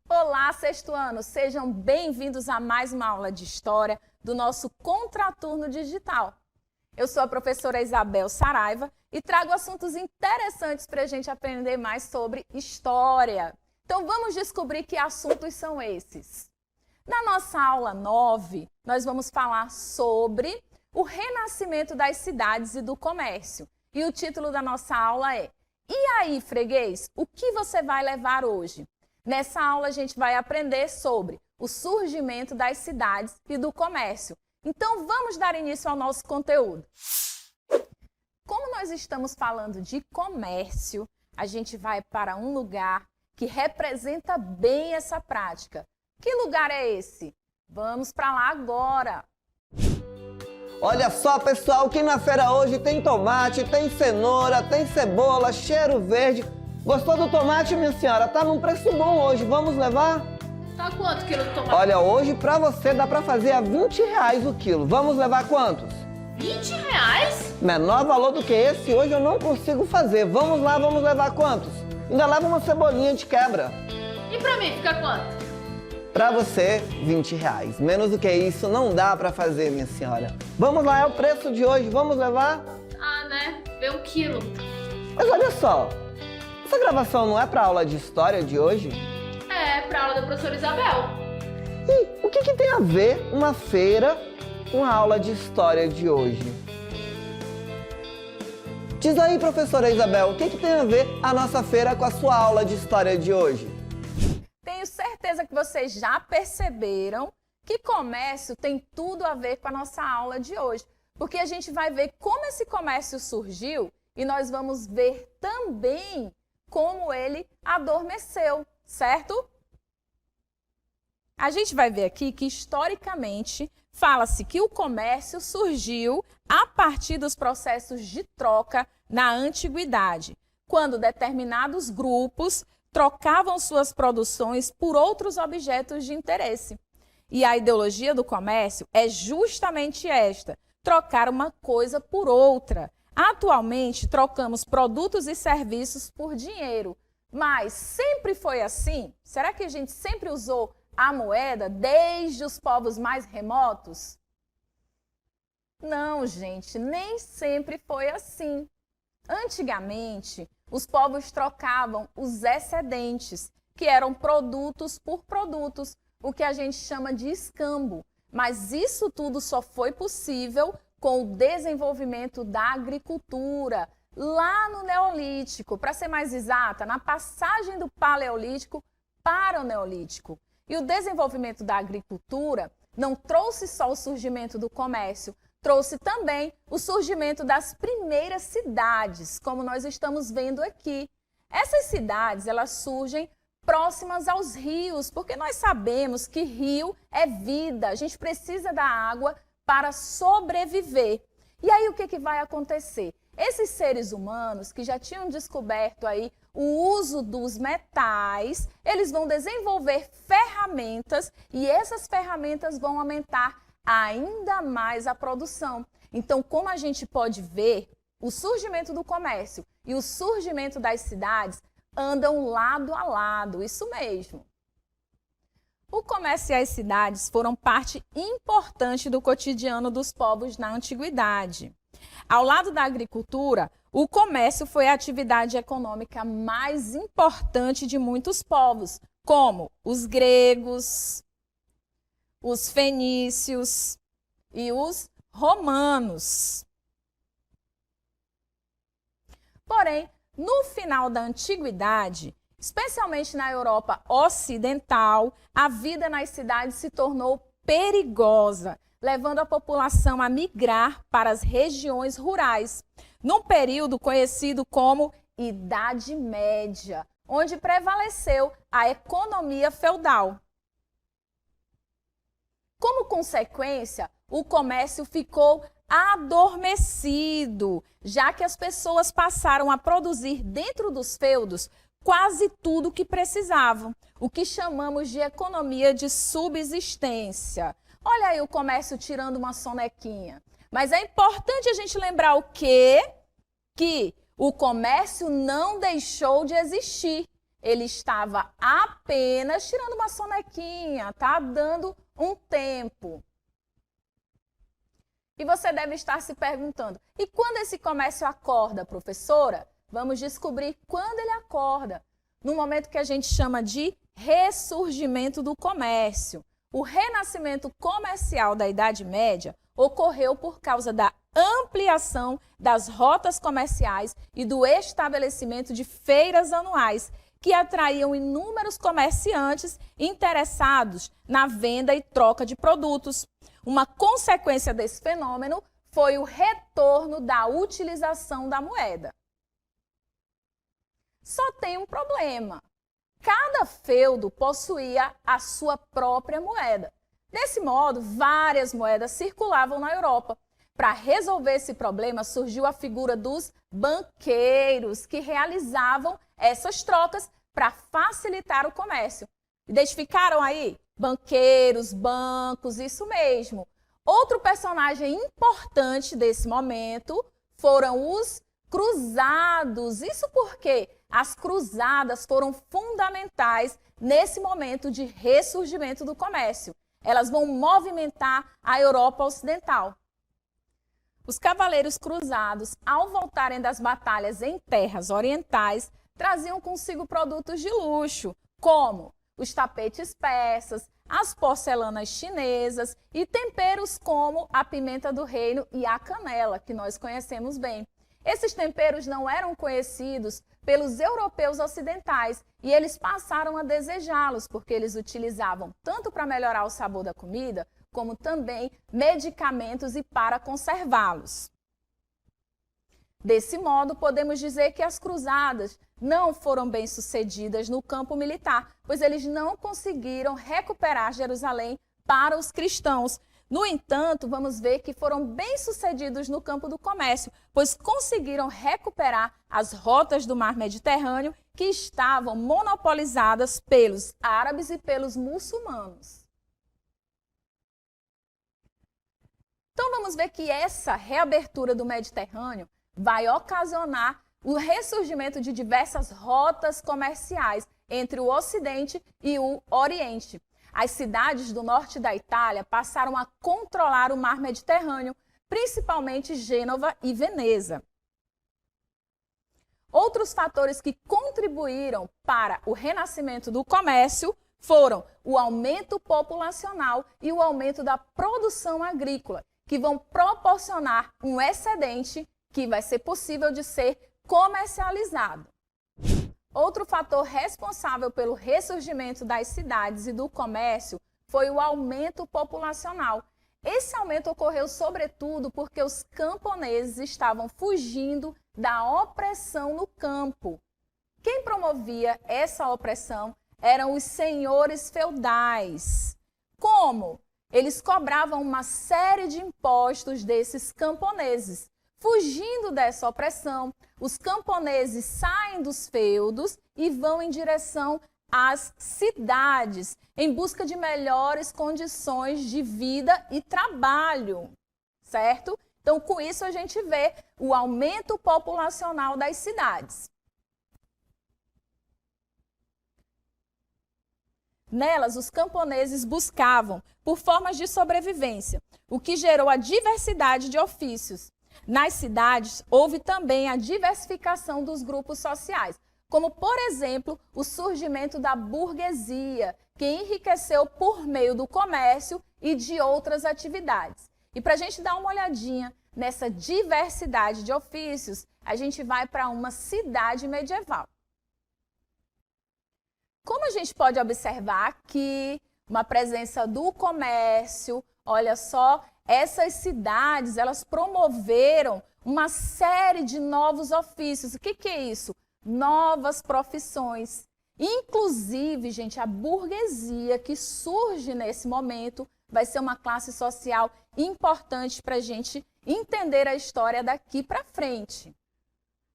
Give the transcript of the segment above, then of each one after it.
Olá, sexto ano! Sejam bem-vindos a mais uma aula de História do nosso Contraturno Digital. Eu sou a professora Isabel Saraiva e trago assuntos interessantes para a gente aprender mais sobre História. Então vamos descobrir que assuntos são esses. Na nossa aula 9, nós vamos falar sobre o renascimento das cidades e do comércio. E o título da nossa aula é: E aí, freguês, o que você vai levar hoje? Nessa aula a gente vai aprender sobre o surgimento das cidades e do comércio. Então vamos dar início ao nosso conteúdo. Como nós estamos falando de comércio, a gente vai para um lugar que representa bem essa prática. Que lugar é esse? Vamos para lá agora! Olha só, pessoal, que na feira hoje tem tomate, tem cenoura, tem cebola, cheiro verde. Gostou do tomate, minha senhora? Tá num preço bom hoje, vamos levar? Tá quanto quilo de tomate? Olha, hoje pra você dá pra fazer a R$20 o quilo. Vamos levar quantos? R$20? Menor valor do que esse, hoje eu não consigo fazer. Vamos lá, vamos levar quantos? Ainda leva uma cebolinha de quebra. E pra mim, fica quanto? Pra você, R$20. Menos do que isso não dá pra fazer, minha senhora. Vamos lá, é o preço de hoje, vamos levar? Ah, né? Vê 1 quilo. Mas olha só, essa gravação não é pra aula de história de hoje? É, pra aula da professora Isabel. E o que tem a ver uma feira com a aula de história de hoje? Diz aí, professora Isabel, o que tem a ver a nossa feira com a sua aula de história de hoje? Tenho certeza que vocês já perceberam que comércio tem tudo a ver com a nossa aula de hoje. Porque a gente vai ver como esse comércio surgiu e nós vamos ver também como ele adormeceu, certo? A gente vai ver aqui que, historicamente, fala-se que o comércio surgiu a partir dos processos de troca na antiguidade, quando determinados grupos trocavam suas produções por outros objetos de interesse. E a ideologia do comércio é justamente esta: trocar uma coisa por outra. Atualmente, trocamos produtos e serviços por dinheiro. Mas sempre foi assim? Será que a gente sempre usou a moeda desde os povos mais remotos? Não, gente, nem sempre foi assim. Antigamente, os povos trocavam os excedentes, que eram produtos por produtos, o que a gente chama de escambo. Mas isso tudo só foi possível com o desenvolvimento da agricultura, lá no Neolítico, para ser mais exata, na passagem do Paleolítico para o Neolítico. E o desenvolvimento da agricultura não trouxe só o surgimento do comércio, trouxe também o surgimento das primeiras cidades, como nós estamos vendo aqui. Essas cidades, elas surgem próximas aos rios, porque nós sabemos que rio é vida, a gente precisa da água para sobreviver. E aí o que vai acontecer? Esses seres humanos que já tinham descoberto aí o uso dos metais, eles vão desenvolver ferramentas e essas ferramentas vão aumentar ainda mais a produção. Então, como a gente pode ver, o surgimento do comércio e o surgimento das cidades andam lado a lado, isso mesmo. O comércio e as cidades foram parte importante do cotidiano dos povos na antiguidade. Ao lado da agricultura, o comércio foi a atividade econômica mais importante de muitos povos, como os gregos, os fenícios e os romanos. Porém, no final da antiguidade, especialmente na Europa Ocidental, a vida nas cidades se tornou perigosa, levando a população a migrar para as regiões rurais, num período conhecido como Idade Média, onde prevaleceu a economia feudal. Como consequência, o comércio ficou adormecido, já que as pessoas passaram a produzir dentro dos feudos quase tudo o que precisavam, o que chamamos de economia de subsistência. Olha aí o comércio tirando uma sonequinha. Mas é importante a gente lembrar o quê? Que o comércio não deixou de existir. Ele estava apenas tirando uma sonequinha, tá? Dando um tempo. E você deve estar se perguntando, e quando esse comércio acorda, professora? Vamos descobrir quando ele acorda, no momento que a gente chama de ressurgimento do comércio. O renascimento comercial da Idade Média ocorreu por causa da ampliação das rotas comerciais e do estabelecimento de feiras anuais, que atraíam inúmeros comerciantes interessados na venda e troca de produtos. Uma consequência desse fenômeno foi o retorno da utilização da moeda. Só tem um problema. Cada feudo possuía a sua própria moeda. Desse modo, várias moedas circulavam na Europa. Para resolver esse problema, surgiu a figura dos banqueiros, que realizavam essas trocas para facilitar o comércio. Identificaram aí? Banqueiros, bancos, isso mesmo. Outro personagem importante desse momento foram os cruzados. Isso porque as cruzadas foram fundamentais nesse momento de ressurgimento do comércio. Elas vão movimentar a Europa Ocidental. Os cavaleiros cruzados, ao voltarem das batalhas em terras orientais, traziam consigo produtos de luxo, como os tapetes persas, as porcelanas chinesas e temperos como a pimenta do reino e a canela, que nós conhecemos bem. Esses temperos não eram conhecidos pelos europeus ocidentais e eles passaram a desejá-los, porque eles utilizavam tanto para melhorar o sabor da comida, como também medicamentos e para conservá-los. Desse modo, podemos dizer que as cruzadas não foram bem-sucedidas no campo militar, pois eles não conseguiram recuperar Jerusalém para os cristãos. No entanto, vamos ver que foram bem-sucedidos no campo do comércio, pois conseguiram recuperar as rotas do mar Mediterrâneo que estavam monopolizadas pelos árabes e pelos muçulmanos. Então, vamos ver que essa reabertura do Mediterrâneo vai ocasionar o ressurgimento de diversas rotas comerciais entre o Ocidente e o Oriente. As cidades do norte da Itália passaram a controlar o mar Mediterrâneo, principalmente Gênova e Veneza. Outros fatores que contribuíram para o renascimento do comércio foram o aumento populacional e o aumento da produção agrícola, que vão proporcionar um excedente que vai ser possível de ser comercializado. Outro fator responsável pelo ressurgimento das cidades e do comércio foi o aumento populacional. Esse aumento ocorreu sobretudo porque os camponeses estavam fugindo da opressão no campo. Quem promovia essa opressão eram os senhores feudais. Como? Eles cobravam uma série de impostos desses camponeses. Fugindo dessa opressão, os camponeses saem dos feudos e vão em direção às cidades, em busca de melhores condições de vida e trabalho, certo? Então, com isso, a gente vê o aumento populacional das cidades. Nelas, os camponeses buscavam por formas de sobrevivência, o que gerou a diversidade de ofícios. Nas cidades, houve também a diversificação dos grupos sociais, como, por exemplo, o surgimento da burguesia, que enriqueceu por meio do comércio e de outras atividades. E para a gente dar uma olhadinha nessa diversidade de ofícios, a gente vai para uma cidade medieval. Como a gente pode observar aqui uma presença do comércio, olha só, essas cidades, elas promoveram uma série de novos ofícios. O que é isso? Novas profissões. Inclusive, gente, a burguesia que surge nesse momento vai ser uma classe social importante para a gente entender a história daqui para frente.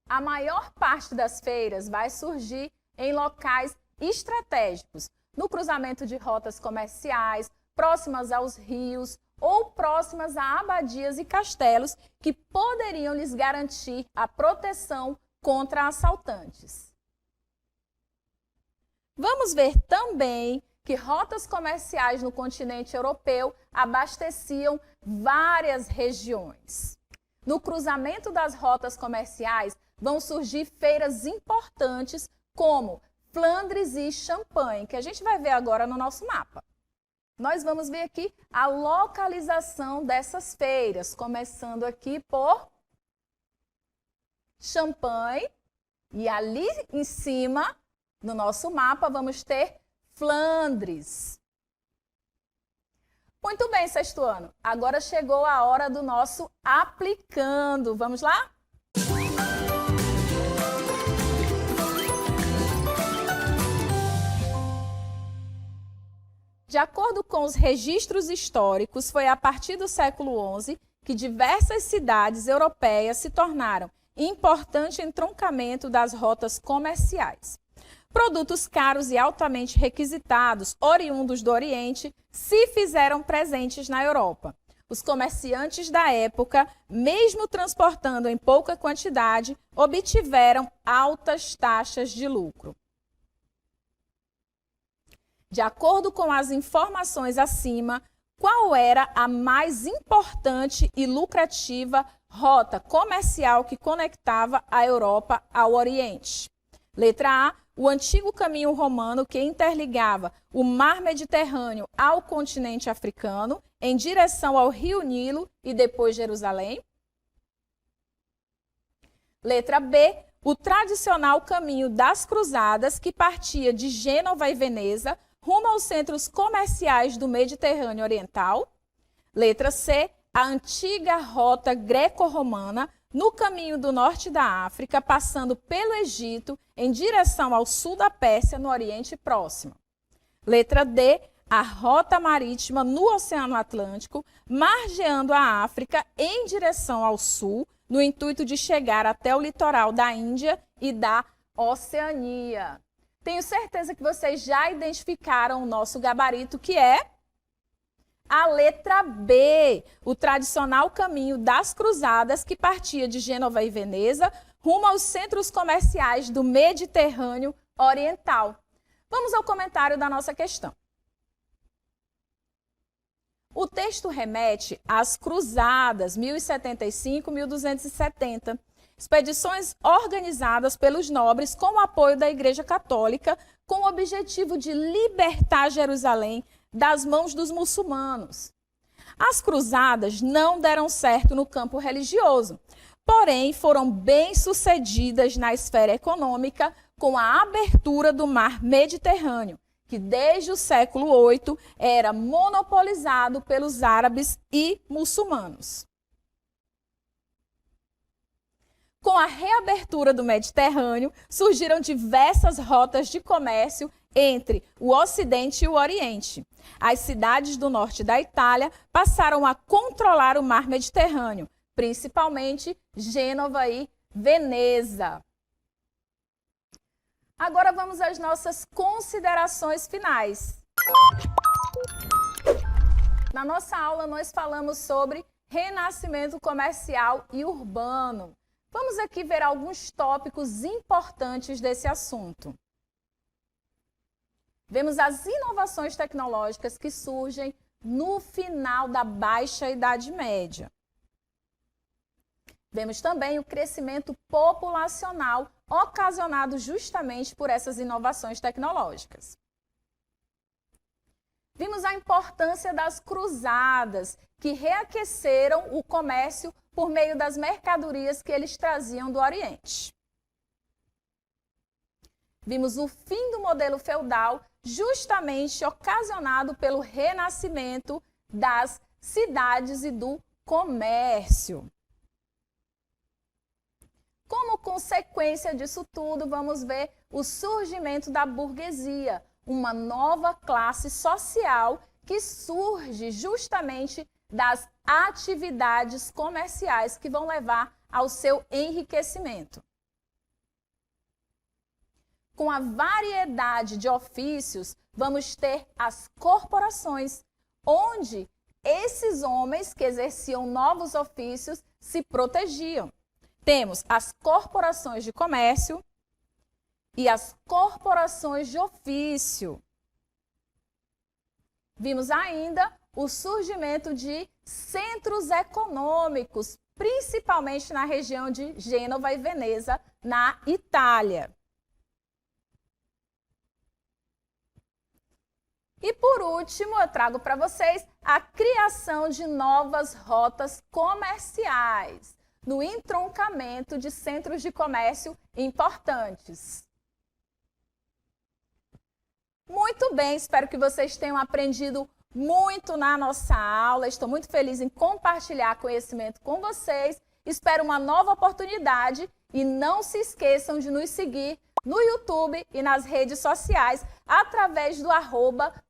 A maior parte das feiras vai surgir em locais estratégicos, no cruzamento de rotas comerciais, próximas aos rios ou próximas a abadias e castelos que poderiam lhes garantir a proteção contra assaltantes. Vamos ver também que rotas comerciais no continente europeu abasteciam várias regiões. No cruzamento das rotas comerciais vão surgir feiras importantes como Flandres e Champagne, que a gente vai ver agora no nosso mapa. Nós vamos ver aqui a localização dessas feiras, começando aqui por Champagne, e ali em cima, no nosso mapa, vamos ter Flandres. Muito bem, sexto ano. Agora chegou a hora do nosso aplicando. Vamos lá? De acordo com os registros históricos, foi a partir do século XI que diversas cidades europeias se tornaram importante entroncamento das rotas comerciais. Produtos caros e altamente requisitados, oriundos do Oriente, se fizeram presentes na Europa. Os comerciantes da época, mesmo transportando em pouca quantidade, obtiveram altas taxas de lucro. De acordo com as informações acima, qual era a mais importante e lucrativa rota comercial que conectava a Europa ao Oriente? Letra A, o antigo caminho romano que interligava o mar Mediterrâneo ao continente africano, em direção ao rio Nilo e depois Jerusalém. Letra B, o tradicional caminho das cruzadas que partia de Gênova e Veneza, rumo aos centros comerciais do Mediterrâneo Oriental. Letra C, a antiga rota greco-romana no caminho do norte da África, passando pelo Egito em direção ao sul da Pérsia, no Oriente Próximo. Letra D, a rota marítima no Oceano Atlântico, margeando a África em direção ao sul, no intuito de chegar até o litoral da Índia e da Oceania. Tenho certeza que vocês já identificaram o nosso gabarito, que é a letra B, o tradicional caminho das cruzadas que partia de Gênova e Veneza, rumo aos centros comerciais do Mediterrâneo Oriental. Vamos ao comentário da nossa questão. O texto remete às cruzadas 1075-1270, expedições organizadas pelos nobres com o apoio da Igreja Católica, com o objetivo de libertar Jerusalém das mãos dos muçulmanos. As cruzadas não deram certo no campo religioso, porém foram bem-sucedidas na esfera econômica com a abertura do mar Mediterrâneo, que desde o século VIII era monopolizado pelos árabes e muçulmanos. Com a reabertura do Mediterrâneo, surgiram diversas rotas de comércio entre o Ocidente e o Oriente. As cidades do norte da Itália passaram a controlar o mar Mediterrâneo, principalmente Gênova e Veneza. Agora vamos às nossas considerações finais. Na nossa aula, nós falamos sobre renascimento comercial e urbano. Vamos aqui ver alguns tópicos importantes desse assunto. Vemos as inovações tecnológicas que surgem no final da Baixa Idade Média. Vemos também o crescimento populacional ocasionado justamente por essas inovações tecnológicas. Vimos a importância das cruzadas, que reaqueceram o comércio por meio das mercadorias que eles traziam do Oriente. Vimos o fim do modelo feudal, justamente ocasionado pelo renascimento das cidades e do comércio. Como consequência disso tudo, vamos ver o surgimento da burguesia, uma nova classe social que surge justamente das atividades comerciais que vão levar ao seu enriquecimento. com a variedade de ofícios, vamos ter as corporações, onde esses homens que exerciam novos ofícios se protegiam. Temos as corporações de comércio e as corporações de ofício. Vimos ainda o surgimento de centros econômicos, principalmente na região de Gênova e Veneza, na Itália. E por último, eu trago para vocês a criação de novas rotas comerciais, no entroncamento de centros de comércio importantes. Muito bem, espero que vocês tenham aprendido muito na nossa aula. Estou muito feliz em compartilhar conhecimento com vocês. Espero uma nova oportunidade e não se esqueçam de nos seguir no YouTube e nas redes sociais através do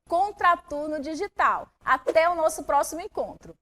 @Contraturno Digital. Até o nosso próximo encontro.